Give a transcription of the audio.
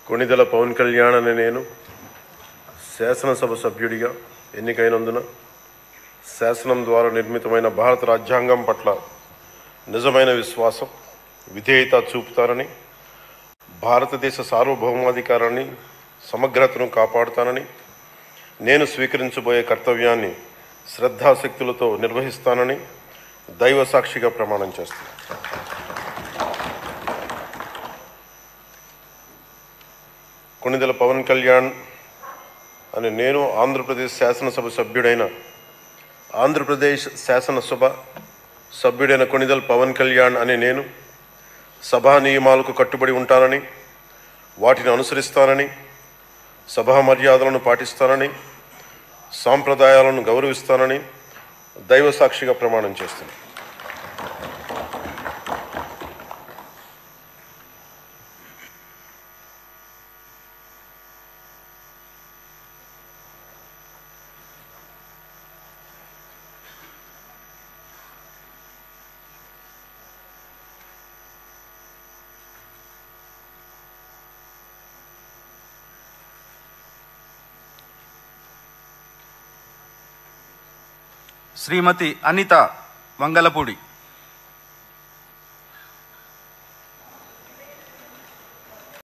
కొణిదెల పవన్ కళ్యాణ్ అనే నేను శాసనసభ సభ్యుడిగా ఎన్నికైనందున శాసనం ద్వారా నిర్మితమైన భారత రాజ్యాంగం పట్ల నిజమైన విశ్వాసం, విధేయత చూపుతానని, భారతదేశ సార్వభౌమాధికారాన్ని, సమగ్రతను కాపాడుతానని, నేను స్వీకరించబోయే కర్తవ్యాన్ని శ్రద్ధాశక్తులతో నిర్వహిస్తానని దైవ సాక్షిగా ప్రమాణం చేస్తాను. కొణిదెల పవన్ కళ్యాణ్ అని నేను ఆంధ్రప్రదేశ్ శాసనసభ సభ్యుడైన కొణిదెల పవన్ కళ్యాణ్ అని నేను సభా నియమాలకు కట్టుబడి ఉంటానని, వాటిని అనుసరిస్తానని, సభా మర్యాదలను పాటిస్తానని, సాంప్రదాయాలను గౌరవిస్తానని దైవ సాక్షిగా ప్రమాణం చేస్తున్నాను. శ్రీమతి అనిత వంగలపూడి.